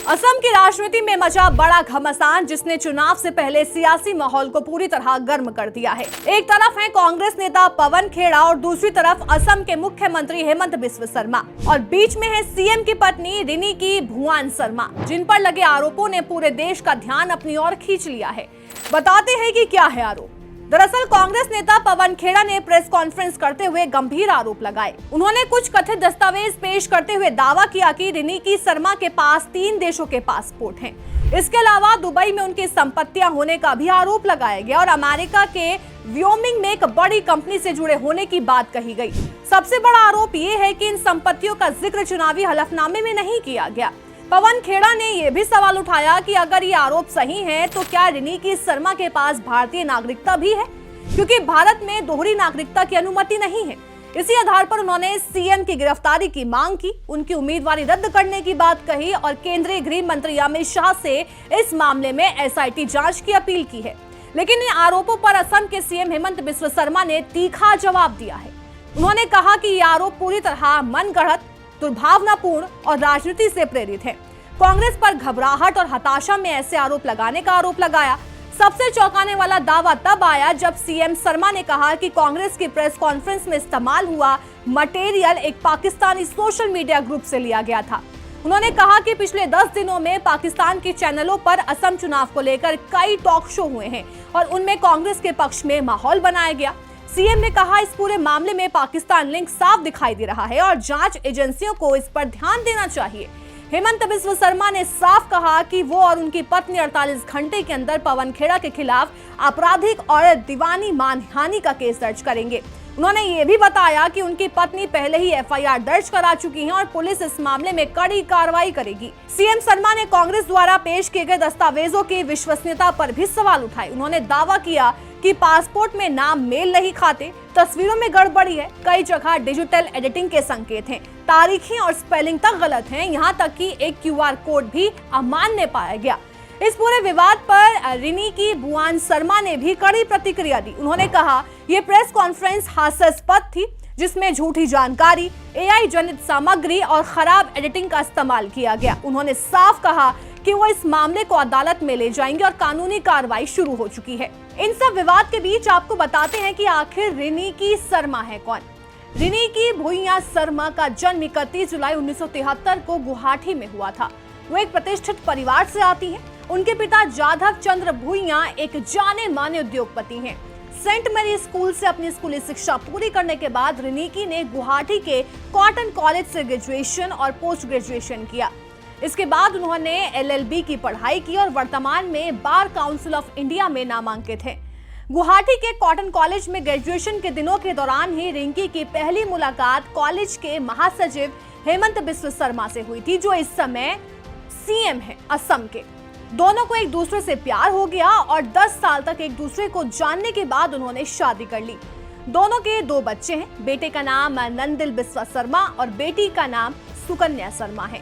असम की राजनीति में मचा बड़ा घमासान, जिसने चुनाव से पहले सियासी माहौल को पूरी तरह गर्म कर दिया है। एक तरफ है कांग्रेस नेता पवन खेड़ा और दूसरी तरफ असम के मुख्यमंत्री हेमंत बिस्व शर्मा और बीच में है सीएम की पत्नी रिनिकी भुवन शर्मा, जिन पर लगे आरोपों ने पूरे देश का ध्यान अपनी ओर खींच लिया है। बताते हैं कि क्या है आरोप। दरअसल कांग्रेस नेता पवन खेड़ा ने प्रेस कॉन्फ्रेंस करते हुए गंभीर आरोप लगाए। उन्होंने कुछ कथित दस्तावेज पेश करते हुए दावा किया कि रिनिकी शर्मा के पास 3 देशों के पासपोर्ट हैं। इसके अलावा दुबई में उनकी संपत्तियां होने का भी आरोप लगाया गया और अमेरिका के व्योमिंग में एक बड़ी कंपनी से जुड़े होने की बात कही गई। सबसे बड़ा आरोप ये है कि इन संपत्तियों का जिक्र चुनावी हलफनामे में नहीं किया गया। पवन खेड़ा ने यह भी सवाल उठाया कि अगर ये आरोप सही हैं, तो क्या रिनिकी शर्मा के पास भारतीय नागरिकता भी है, क्योंकि भारत में दोहरी नागरिकता की अनुमति नहीं है। इसी आधार पर उन्होंने सीएम की गिरफ्तारी की मांग की, उनकी उम्मीदवारी रद्द करने की बात कही और केंद्रीय गृह मंत्री अमित शाह से इस मामले में एसआईटी जांच की अपील की है। लेकिन इन आरोपों पर असम के सीएम हेमंत बिस्व शर्मा ने तीखा जवाब दिया है। उन्होंने कहा कि ये आरोप पूरी तरह मनगढ़ंत, दुर्भावनापूर्ण और राजनीति से प्रेरित है। कांग्रेस पर घबराहट और हताशा में ऐसे आरोप लगाने का आरोप लगाया। सबसे चौंकाने वाला दावा तब आया जब सीएम शर्मा ने कहा कि कांग्रेस की प्रेस कॉन्फ्रेंस में इस्तेमाल हुआ मटेरियल एक पाकिस्तानी सोशल मीडिया ग्रुप से लिया गया था। उन्होंने कहा कि पिछले 10 दिनों में पाकिस्तान के चैनलों पर असम चुनाव को लेकर कई टॉक शो हुए हैं और उनमें कांग्रेस के पक्ष में माहौल बनाया गया। सीएम ने कहा इस पूरे मामले में पाकिस्तान लिंक साफ दिखाई दे रहा है और जांच एजेंसियों को इस पर ध्यान देना चाहिए। हेमंत बिस्व शर्मा ने साफ कहा कि वो और उनकी पत्नी 48 घंटे के अंदर पवन खेड़ा के खिलाफ आपराधिक और दीवानी मानहानि का केस दर्ज करेंगे। उन्होंने ये भी बताया कि उनकी पत्नी पहले ही एफआईआर दर्ज करा चुकी है और पुलिस इस मामले में कड़ी कार्रवाई करेगी। सीएम शर्मा ने कांग्रेस द्वारा पेश किए गए दस्तावेजों की विश्वसनीयता पर भी सवाल उठाए। उन्होंने दावा किया कि पासपोर्ट में नाम मेल नहीं खाते, तस्वीरों में गड़बड़ी है, कई जगह डिजिटल एडिटिंग के संकेत हैं, तारीखें और स्पेलिंग तक गलत हैं, यहाँ तक कि एक क्यूआर कोड भी अमान्य पाया गया। इस पूरे विवाद पर रिनिकी भुवन शर्मा ने भी कड़ी प्रतिक्रिया दी। उन्होंने कहा ये प्रेस कॉन्फ्रेंस हास्यास्पद थी, जिसमें झूठी जानकारी, एआई जनित सामग्री और खराब एडिटिंग का इस्तेमाल किया गया। उन्होंने साफ कहा कि वो इस मामले को अदालत में ले जाएंगे और कानूनी कार्रवाई शुरू हो चुकी है। इन सब विवाद के बीच आपको बताते हैं कि आखिर रिनिकी शर्मा है कौन। रिनिकी भुवन शर्मा का जन्म 31 जुलाई 1973 को गुवाहाटी में हुआ था। वो एक प्रतिष्ठित परिवार से आती है। उनके पिता जाधव चंद्र भुवन एक जाने माने उद्योगपति हैं। सेंट मैरी स्कूल से अपनी स्कूली शिक्षा पूरी करने के बाद रिनिकी ने गुवाहाटी के कॉटन कॉलेज से ग्रेजुएशन और पोस्ट ग्रेजुएशन किया। इसके बाद उन्होंने एलएलबी की पढ़ाई की और वर्तमान में बार काउंसिल ऑफ इंडिया में नामांकित हैं। गुवाहाटी के कॉटन कॉलेज में ग्रेजुएशन के दिनों के दौरान ही रिनिकी की पहली मुलाकात कॉलेज के महासचिव हेमंत बिस्व शर्मा से हुई थी, जो इस समय सीएम है असम के। दोनों को एक दूसरे से प्यार हो गया और 10 साल तक एक दूसरे को जानने के बाद उन्होंने शादी कर ली। दोनों के 2 बच्चे हैं। बेटे का नाम नंदिल बिस्व शर्मा और बेटी का नाम सुकन्या शर्मा है।